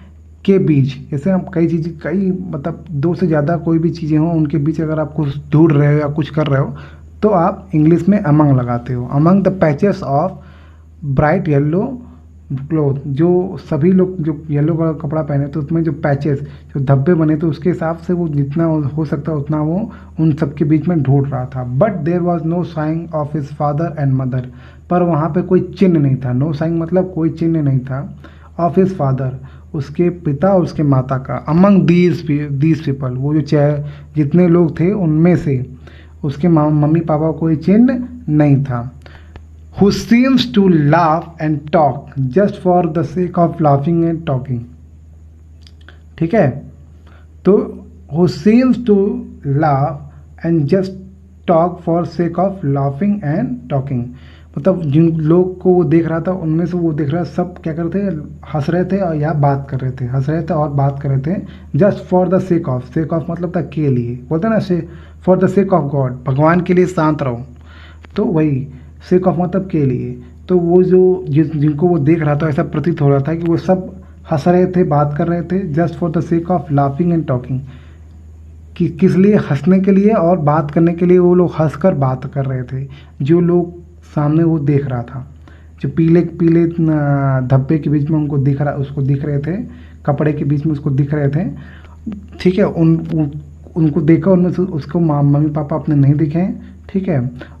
के बीच, जैसे हम कई चीज़ें, कई मतलब दो से ज़्यादा कोई भी चीज़ें हों, उनके बीच अगर आप कुछ ढूंढ रहे हो या कुछ कर रहे हो तो आप इंग्लिश में अमंग लगाते हो। Among the patches of bright yellow cloth, जो सभी लोग जो येलो कलर का कपड़ा पहने तो उसमें जो पैचेस, जो धब्बे बने, तो उसके हिसाब से वो जितना हो सकता उतना वो उन सबके बीच में ढूंढ रहा था। But there was no sign of his father and mother, पर वहाँ पे कोई चिन्ह नहीं था। नो साइन मतलब कोई चिन्ह नहीं था। ऑफ हिज फादर, उसके पिता और उसके माता का। अमंग दीज पीपल, वो जो जितने लोग थे उनमें से उसके मम्मी पापा का कोई चिन्ह नहीं था। Who seems to laugh and talk just for the sake of laughing and talking, ठीक है, तो who seems to laugh and just talk for sake of laughing and talking, मतलब जिन लोग को वो देख रहा था उनमें से वो देख रहा सब क्या कर रहे थे, हंस रहे थे और या बात कर रहे थे, हंस रहे थे और बात कर रहे थे। Just for the sake of, sake of मतलब था के लिए, बोलते ना से for the sake of God, भगवान के लिए शांत रहो, तो वही सेक ऑफ मतलब के लिए। तो वो जो जिनको वो देख रहा था, ऐसा प्रतीत हो रहा था कि वो सब हंस रहे थे, बात कर रहे थे, just for the sake of laughing and talking, कि किस लिए, हंसने के लिए और बात करने के लिए वो लोग हंसकर बात कर रहे थे। जो लोग सामने वो देख रहा था, जो पीले पीले धब्बे के बीच में उनको दिख रहा, उसको दिख रहे थे, कपड़े के बीच में उसको दिख रहे थे, ठीक है, उनको देखा, उनमें से उसको मम्मी पापा अपने नहीं दिखे, ठीक है।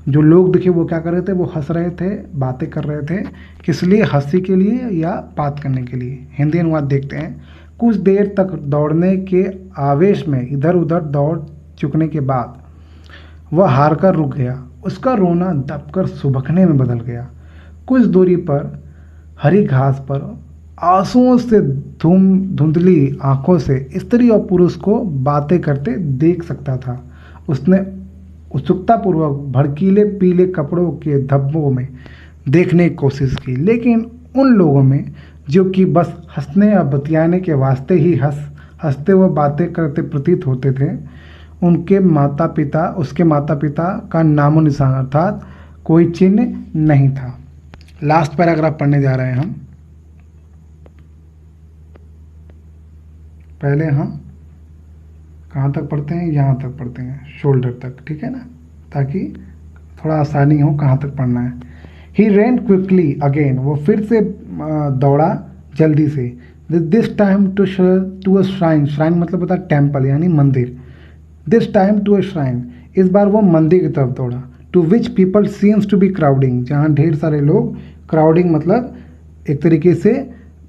जो लोग दिखे वो क्या कर रहे थे, वो हंस रहे थे, बातें कर रहे थे, किस लिए, हंसी के लिए या बात करने के लिए। हिंदी अनुवाद देखते हैं। कुछ देर तक दौड़ने के आवेश में इधर उधर दौड़ चुकने के बाद वह हार कर रुक गया। उसका रोना दबकर सुबकने में बदल गया। कुछ दूरी पर हरी घास पर आंसुओं से धुंधली आंखों से स्त्री और पुरुष को बातें करते देख सकता था। उसने उत्सुकतापूर्वक भड़कीले पीले कपड़ों के धब्बों में देखने की कोशिश की, लेकिन उन लोगों में जो कि बस हंसने या बतियाने के वास्ते ही हंसते व बातें करते प्रतीत होते थे, उसके माता पिता का नामो निशान अर्थात कोई चिन्ह नहीं था। लास्ट पैराग्राफ पढ़ने जा रहे हैं हम। पहले हम कहाँ तक पढ़ते हैं, यहाँ तक पढ़ते हैं, शोल्डर तक, ठीक है ना, ताकि थोड़ा आसानी हो कहाँ तक पढ़ना है। ही रैन क्विकली अगेन, वो फिर से दौड़ा जल्दी से। This time to a shrine, shrine मतलब होता है टेम्पल यानी मंदिर। This time to a shrine, इस बार वो मंदिर की तरफ दौड़ा। To which people seems to be crowding, जहाँ ढेर सारे लोग, क्राउडिंग मतलब एक तरीके से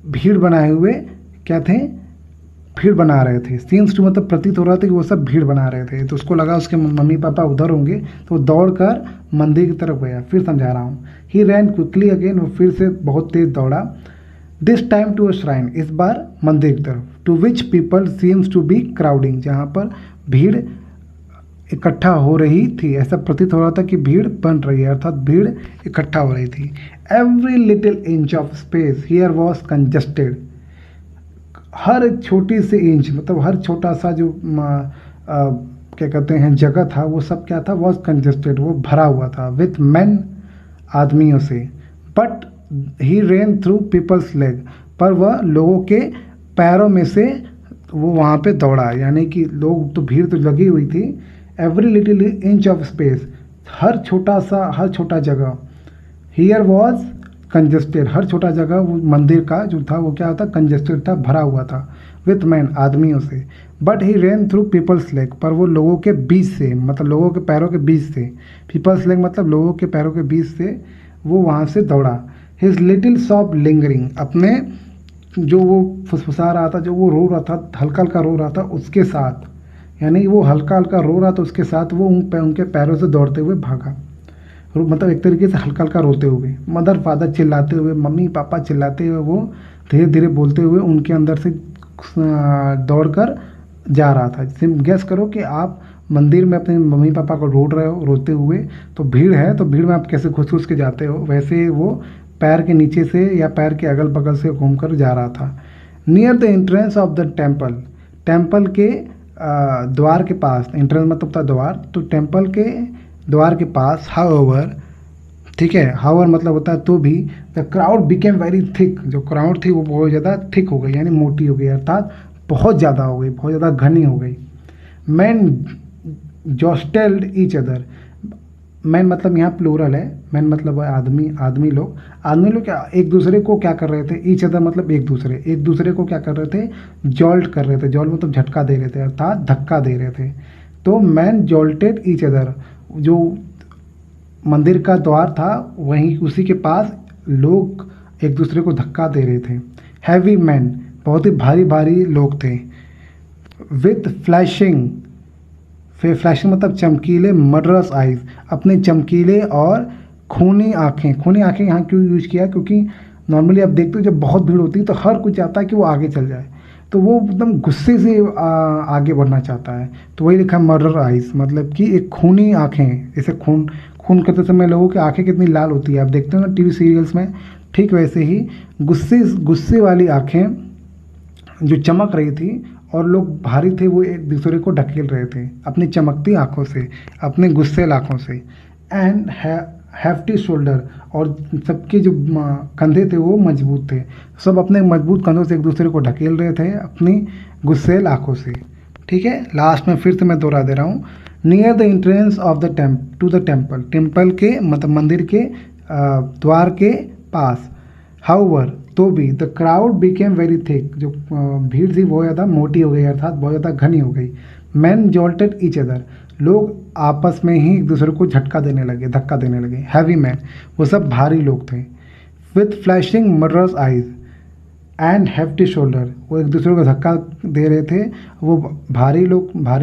भीड़ बनाए हुए क्या थे, भीड़ बना रहे थे। सीम्स टू मतलब प्रतीत हो रहा था कि वो सब भीड़ बना रहे थे। तो उसको लगा उसके मम्मी पापा उधर होंगे, तो दौड़कर मंदिर की तरफ गया। फिर समझा रहा हूँ। ही रैन क्विकली अगेन, वो फिर से बहुत तेज दौड़ा। This time to a shrine, इस बार मंदिर की तरफ। To which people seems to be crowding, जहाँ पर भीड़ इकट्ठा हो रही थी, ऐसा प्रतीत हो रहा था कि भीड़ बन रही है, अर्थात भीड़ इकट्ठा हो रही थी। Every little inch of space here was congested, हर एक छोटी सी इंच मतलब हर छोटा सा जो क्या कहते हैं जगह था, वो सब क्या था, वॉज कंजस्टेड, वो भरा हुआ था, विथ मैन, आदमियों से। But he ran through people's leg, पर वह लोगों के पैरों में से वो वहाँ पे दौड़ा, यानी कि लोग तो भीड़ तो लगी हुई थी, every little inch of space, हर छोटा जगह, हियर वॉज कंजेस्टेड, हर छोटा जगह वो मंदिर का जो था वो क्या होता, कंजेस्टेड था, भरा हुआ था, विथ मैन, आदमियों से। But he ran through people's leg, पर वो लोगों के बीच से, मतलब लोगों के पैरों के बीच से, पीपल्स लेग मतलब लोगों के पैरों के बीच से वो वहाँ से दौड़ा। हिज लिटिल सॉफ्ट लिंगरिंग, अपने जो वो फुसफुसा रहा था, जो वो रो रहा था, हल्का हल्का रो रहा था उसके साथ, यानी वो हल्का हल्का रो रहा था उसके साथ वो उनके पैरों से दौड़ते हुए भागा, मतलब एक तरीके से हल्का हल्का रोते हुए, मदर फादर चिल्लाते हुए, मम्मी पापा चिल्लाते हुए, वो धीरे धीरे बोलते हुए उनके अंदर से दौड़कर जा रहा था। जैसे गैस करो कि आप मंदिर में अपने मम्मी पापा को ढूंढ रहे हो रोते हुए, तो भीड़ है, तो भीड़ में आप कैसे घुस घुस के जाते हो, वैसे वो पैर के नीचे से या पैर के अगल बगल से घूमकर जा रहा था। Near the entrance of the temple, temple के द्वार के पास, एंट्रेंस मतलब था द्वार, तो टेम्पल के द्वार के पास, हाउएवर, ठीक है, हाउएवर मतलब होता है तो भी, the crowd became very thick, जो क्राउड थी वो बहुत ज़्यादा थिक हो गई, यानी मोटी हो गई, अर्थात बहुत ज़्यादा हो गई, बहुत ज़्यादा घनी हो गई। मैन जॉस्टेल्ड ईच अदर, मैन मतलब यहाँ प्लूरल है, मैन मतलब आदमी, आदमी लोग क्या एक दूसरे को क्या कर रहे थे, ईच अदर मतलब एक दूसरे को क्या कर रहे थे, जॉल्ट कर रहे थे, जॉल्ट मतलब झटका दे रहे थे, अर्थात धक्का दे रहे थे। तो मैन जॉल्टेड ईच अदर, जो मंदिर का द्वार था वहीं उसी के पास लोग एक दूसरे को धक्का दे रहे थे। हैवी मैन, बहुत ही भारी भारी लोग थे। विथ फ्लैशिंग, फ्लैशिंग मतलब चमकीले, मर्डरस आइज, अपने चमकीले और खूनी आँखें, यहाँ क्यों यूज किया, क्योंकि नॉर्मली आप देखते हो जब बहुत भीड़ होती है तो हर कोई चाहता है कि वो आगे चल जाए, तो वो एकदम गुस्से से आगे बढ़ना चाहता है, तो वही लिखा मर्डर आइज, मतलब कि एक खूनी आँखें, जैसे खून करते समय लोगों की आंखें कितनी लाल होती है, आप देखते हो ना टीवी सीरियल्स में, ठीक वैसे ही गुस्से वाली आंखें जो चमक रही थी, और लोग भारी थे, वो एक दूसरे को ढकेल रहे थे अपनी चमकती आंखों से, अपने गुस्सेल आंखों से। एंड हैफ्टी शोल्डर, और सबके जो कंधे थे वो मजबूत थे, सब अपने मजबूत कंधों से एक दूसरे को ढकेल रहे थे अपनी गुस्सेल आंखों से। ठीक है, लास्ट में फिर से मैं दोहरा दे रहा हूँ। Near the entrance of the two the temple, temple के मतलब मंदिर के द्वार के पास, हाउवर तो भी, the crowd became very thick, जो भीड़ थी बहुत ज़्यादा मोटी हो गई, अर्थात बहुत ज़्यादा घनी हो गई। मैन जॉल्टेड ईच अदर, लोग आपस में ही एक दूसरे को धक्का देने लगे। हैवी मैन, वो सब भारी लोग थे। With flashing murderous eyes and hefty shoulder, वो एक दूसरे को धक्का दे रहे थे, वो भारी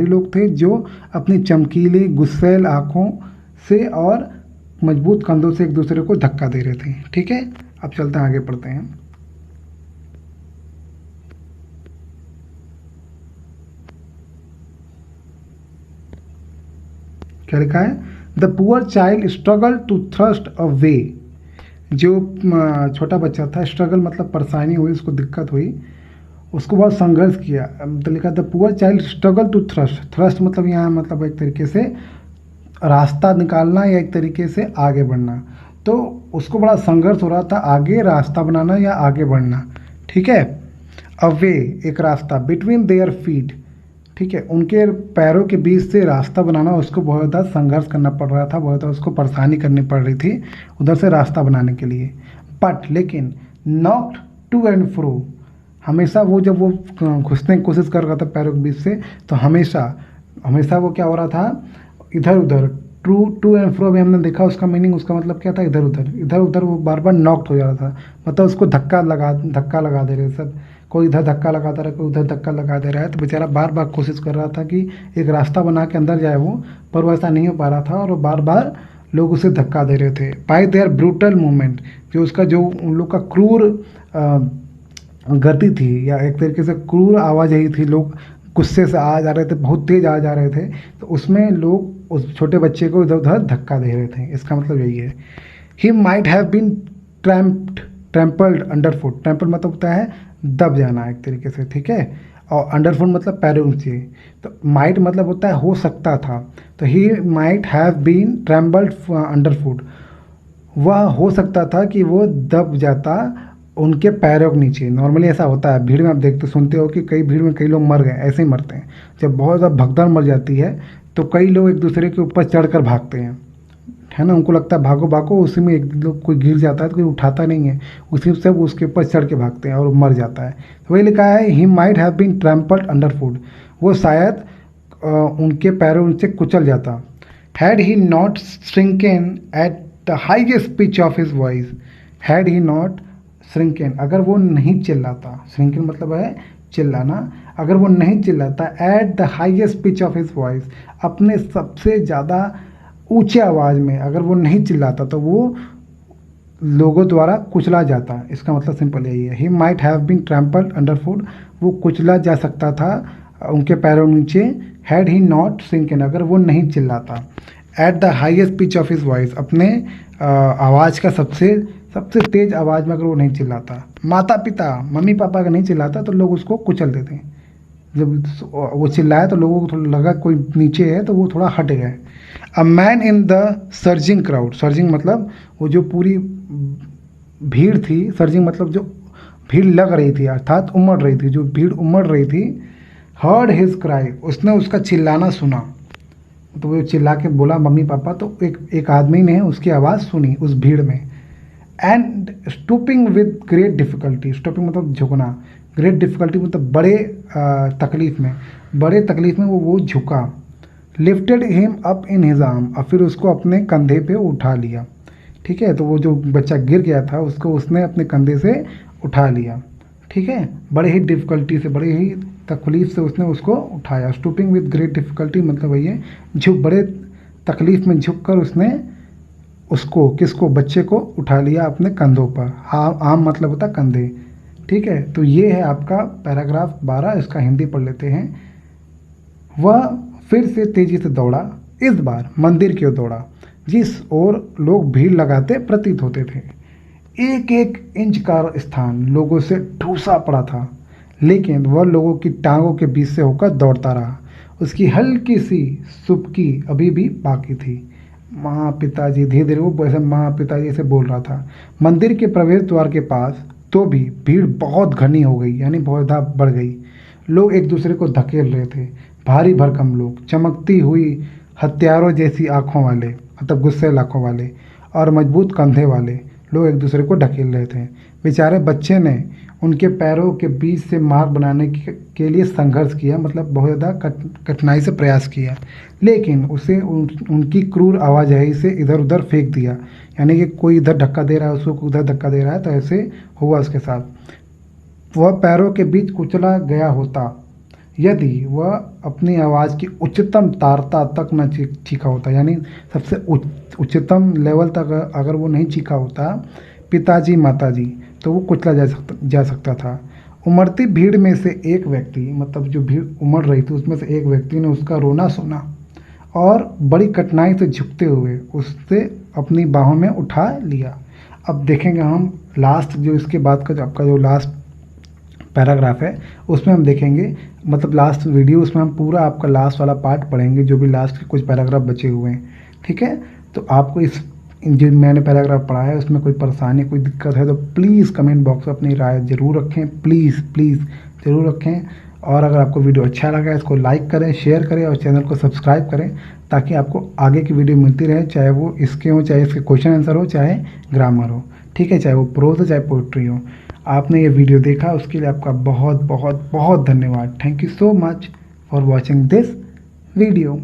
लोग थे जो अपनी चमकीली गुस्सेल आँखों से और मजबूत कंधों से एक दूसरे को धक्का दे रहे थे। ठीक है, अब चलते हैं आगे पढ़ते हैं। क्या लिखा है, the poor child struggle to thrust a way, जो छोटा बच्चा था, स्ट्रगल मतलब परेशानी हुई, उसको दिक्कत हुई, उसको बहुत संघर्ष किया, तो लिखा the poor child struggle to thrust मतलब यहाँ मतलब एक तरीके से रास्ता निकालना या एक तरीके से आगे बढ़ना, तो उसको बड़ा संघर्ष हो रहा था, आगे रास्ता बनाना या आगे बढ़ना। ठीक है, अ वे एक रास्ता, बिटवीन देयर फीट, ठीक है, उनके पैरों के बीच से रास्ता बनाना, उसको बहुत ज़्यादा संघर्ष करना पड़ रहा था, बहुत ज़्यादा उसको परेशानी करनी पड़ रही थी उधर से रास्ता बनाने के लिए। बट लेकिन नॉट टू एंड फ्रो, हमेशा वो जब वो घुसने की कोशिश कर रहा था पैरों के बीच से, तो हमेशा वो क्या हो रहा था, इधर उधर, टू एंड फ्रो भी हमने देखा, उसका मीनिंग, उसका मतलब क्या था, इधर उधर वो बार बार नॉक्ड हो जा रहा था, मतलब उसको धक्का लगा दे रहे सब, कोई इधर धक्का लगाता रहा, कोई उधर धक्का लगा दे रहा है, तो बेचारा बार बार कोशिश कर रहा था कि एक रास्ता बना के अंदर जाए वो, पर वो ऐसा नहीं हो पा रहा था, और वो बार बार लोग उसे धक्का दे रहे थे। बाय देयर ब्रूटल मूवमेंट, जो उसका जो उन लोग का क्रूर गति थी, या एक तरीके से क्रूर आवाज़ यही थी, लोग गुस्से से आ जा रहे थे, बहुत तेज आ जा रहे थे, तो उसमें लोग उस छोटे बच्चे को इधर उधर धक्का दे रहे थे, इसका मतलब यही है। He might have been trampled under foot, trample मतलब होता है दब जाना एक तरीके से, ठीक है, और अंडर फुट मतलब पैरों नीचे, तो माइट मतलब होता है हो सकता था, तो he might have been trampled under foot, वह हो सकता था कि वो दब जाता उनके पैरों के नीचे। नॉर्मली ऐसा होता है, भीड़ में आप देखते सुनते हो कि कई भीड़ में कई लोग मर गए, ऐसे ही मरते हैं। जब बहुत ज़्यादा भगदड़ मर जाती है तो कई लोग एक दूसरे के ऊपर चढ़कर भागते हैं, है ना। उनको लगता है भागो भागो, उसी में एक लोग कोई गिर जाता है तो कोई उठाता नहीं है, उसी से वो उसके ऊपर चढ़ के भागते हैं और वो मर जाता है। तो वही लिखा है he might have been trampled under foot, वो शायद उनके पैरों से कुचल जाता। Had he not shrieked at the highest pitch of his voice, had he not shrieked, अगर वो नहीं चिल्लाता, श्रिंकन मतलब है चिल्लाना, अगर वो नहीं चिल्लाता eight the highest pitch of his voice, अपने सबसे ज़्यादा ऊंचे आवाज़ में अगर वो नहीं चिल्लाता तो वो लोगों द्वारा कुचला जाता। इसका मतलब सिंपल यही है, he might have been trampled under foot, वो कुचला जा सकता था उनके पैरों नीचे, हैड ही नॉट श्रिंकन, अगर वो नहीं चिल्लाता। Eight the highest pitch of his voice, अपने आवाज़ का सबसे तेज आवाज़ में अगर वो नहीं चिल्लाता। माता पिता मम्मी पापा अगर नहीं चिल्लाता तो लोग उसको कुचल देते हैं। जब वो चिल्लाया तो लोगों को थोड़ा लगा कोई नीचे है तो वो थोड़ा हट गए। A man in the surging crowd, surging मतलब वो जो पूरी भीड़ थी, सर्जिंग मतलब जो भीड़ लग रही थी अर्थात उमड़ रही थी, जो भीड़ उमड़ रही थी, हर्ड हिज क्राई, उसने उसका चिल्लाना सुना। तो वो चिल्ला के बोला मम्मी पापा, तो एक आदमी ने उसकी आवाज़ सुनी उस भीड़ में। And stooping with great difficulty, stooping मतलब झुकना, ग्रेट डिफ़िकल्टी मतलब बड़े तकलीफ़ में वो झुका। Lifted him up in his arm, और फिर उसको अपने कंधे पे उठा लिया। ठीक है, तो वो जो बच्चा गिर गया था उसको उसने अपने कंधे से उठा लिया। ठीक है, बड़े ही डिफ़िकल्टी से, बड़े ही तकलीफ़ से उसने उसको उठाया। स्टूपिंग विद ग्रेट डिफ़िकल्टी मतलब वही है, बड़े तकलीफ़ में झुक कर उसने उसको, किसको, बच्चे को उठा लिया अपने कंधों पर। आम मतलब होता कंधे। ठीक है, तो ये है आपका पैराग्राफ 12, इसका हिंदी पढ़ लेते हैं। वह फिर से तेजी से दौड़ा, इस बार मंदिर की ओर दौड़ा, जिस ओर लोग भीड़ लगाते प्रतीत होते थे। एक एक इंच का स्थान लोगों से ठूसा पड़ा था, लेकिन वह लोगों की टांगों के बीच से होकर दौड़ता रहा। उसकी हल्की सी सुबकी अभी भी बाकी थी। माँ पिताजी, धीरे धीरे वो ऐसे माँ पिताजी से बोल रहा था। मंदिर के प्रवेश द्वार के पास तो भी भीड़ बहुत घनी हो गई, यानी बहुत ज़्यादा बढ़ गई। लोग एक दूसरे को धकेल रहे थे, भारी भरकम लोग, चमकती हुई हथियारों जैसी आँखों वाले, मतलब गुस्सेल आँखों वाले और मजबूत कंधे वाले लोग एक दूसरे को ढकेल रहे थे। बेचारे बच्चे ने उनके पैरों के बीच से मार्ग बनाने के लिए संघर्ष किया, मतलब बहुत ज़्यादा कठिनाई से प्रयास किया, लेकिन उसे उनकी क्रूर आवाजाही से इधर उधर फेंक दिया। यानी कि कोई इधर धक्का दे रहा है, उसको उधर धक्का दे रहा है, तो ऐसे हुआ उसके साथ। वह पैरों के बीच कुचला गया होता यदि वह अपनी आवाज़ की उच्चतम तारता तक न चीखा होता, यानी सबसे उच्चतम लेवल तक अगर वो नहीं चीखा होता पिताजी माताजी, तो वो कुचला जा सकता था। उमड़ती भीड़ में से एक व्यक्ति, मतलब जो भीड़ उमड़ रही थी उसमें से एक व्यक्ति ने उसका रोना सुना और बड़ी कठिनाई से झुकते हुए उससे अपनी बाहों में उठा लिया। अब देखेंगे हम लास्ट जो इसके बाद का जो आपका जो लास्ट पैराग्राफ है उसमें हम देखेंगे, मतलब लास्ट वीडियो, उसमें हम पूरा आपका लास्ट वाला पार्ट पढ़ेंगे, जो भी लास्ट के कुछ पैराग्राफ बचे हुए हैं। ठीक है, तो आपको इस जो मैंने पैराग्राफ पढ़ा है उसमें कोई परेशानी, कोई दिक्कत है तो प्लीज़ कमेंट बॉक्स में अपनी राय ज़रूर रखें, प्लीज़ ज़रूर रखें। और अगर आपको वीडियो अच्छा लगा इसको लाइक करें, शेयर करें और चैनल को सब्सक्राइब करें, ताकि आपको आगे की वीडियो मिलती रहे, चाहे वो इसके हो, चाहे इसके क्वेश्चन आंसर हो, चाहे ग्रामर हो। ठीक है, चाहे वो प्रोज हो, चाहे पोइट्री हो। आपने ये वीडियो देखा उसके लिए आपका बहुत बहुत बहुत धन्यवाद। Thank you so much for watching this video.